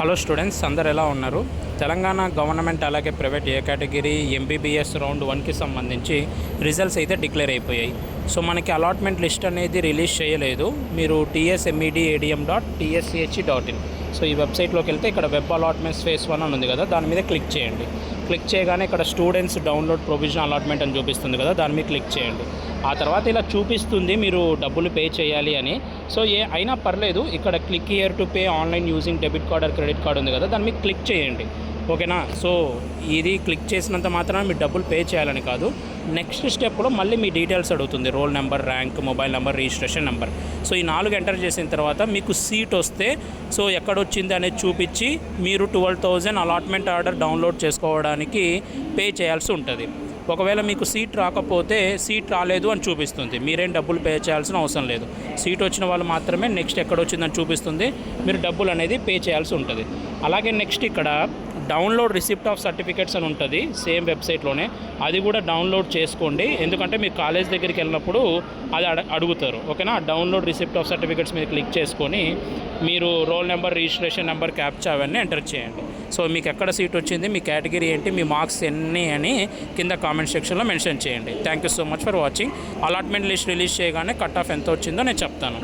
Hello students, అందరు ఎలా ఉన్నారు? తెలంగాణ గవర్నమెంట్ అలాగే ప్రైవేట్ ఏ కేటగిరీ ఎంబీబీఎస్ రౌండ్ 1కి సంబంధించి రిజల్ట్స్ అయితే డిక్లేర్ అయిపోయాయి. సో మనకి అలాట్మెంట్ లిస్ట్ అనేది రిలీజ్ చేయలేదు. మీరు tsmedadm.tsch.in సో ఈ వెబ్సైట్లోకి వెళ్తే ఇక్కడ వెబ్ అలాట్మెంట్స్ ఫేజ్ 1 అని ఉంది కదా, దాని మీద క్లిక్ చేయండి. క్లిక్ చేయగానే ఇక్కడ స్టూడెంట్స్ డౌన్లోడ్ ప్రొవిజనల్ అలాట్మెంట్ అని చూపిస్తుంది కదా, దాని మీద క్లిక్ చేయండి. ఆ తర్వాత ఇలా చూపిస్తుంది మీరు డబ్బులు పే చేయాలి అని. సో అయినా పర్లేదు, ఇక్కడ click here to pay online using debit card or credit card ఉంది కదా, దాని మీద క్లిక్ చేయండి. ఓకేనా? సో ఇది క్లిక్ చేసినంత మాత్రాన మీరు డబ్బులు పే చేయాలని కాదు. నెక్స్ట్ స్టెప్లో మళ్ళీ మీ డీటెయిల్స్ అడుగుతుంది, roll number, rank, mobile number, registration number. So ఈ 4 ఎంటర్ చేసిన తర్వాత మీకు సీట్ వస్తే సో ఎక్కడొచ్చింది అనేది చూపించి మీరు 12,000 అలాట్మెంట్ ఆర్డర్ డౌన్లోడ్ చేసుకోవడానికి పే చేయాల్సి ఉంటుంది. ఒకవేళ మీకు సీట్ రాకపోతే సీట్ రాలేదు అని చూపిస్తుంది, మీరేం డబ్బులు పే చేయాల్సిన అవసరం లేదు. సీట్ వచ్చిన వాళ్ళు మాత్రమే నెక్స్ట్ ఎక్కడొచ్చిందని చూపిస్తుంది, మీరు డబ్బులు అనేది పే చేయాల్సి ఉంటుంది. అలాగే నెక్స్ట్ ఇక్కడ డౌన్లోడ్ రిసిప్ట్ ఆఫ్ సర్టిఫికేట్స్ అని ఉంటుంది సేమ్ వెబ్సైట్లోనే, అది కూడా డౌన్లోడ్ చేసుకోండి. ఎందుకంటే మీ కాలేజ్ దగ్గరికి వెళ్ళినప్పుడు అది అడుగుతారు. ఓకేనా? డౌన్లోడ్ రిసిప్ట్ ఆఫ్ సర్టిఫికేట్స్ మీద క్లిక్ చేసుకొని మీరు roll number, registration number, captcha అవన్నీ ఎంటర్ చేయండి. సో మీకు ఎక్కడ సీట్ వచ్చింది, మీ కేటగిరీ ఏంటి, మీ మార్క్స్ ఎన్ని అని కింద కామెంట్ సెక్షన్లో మెన్షన్ చేయండి. Thank you so much for watching. Allotment list release చేయగానే కట్ ఆఫ్ ఎంత వచ్చిందో నేను చెప్తాను.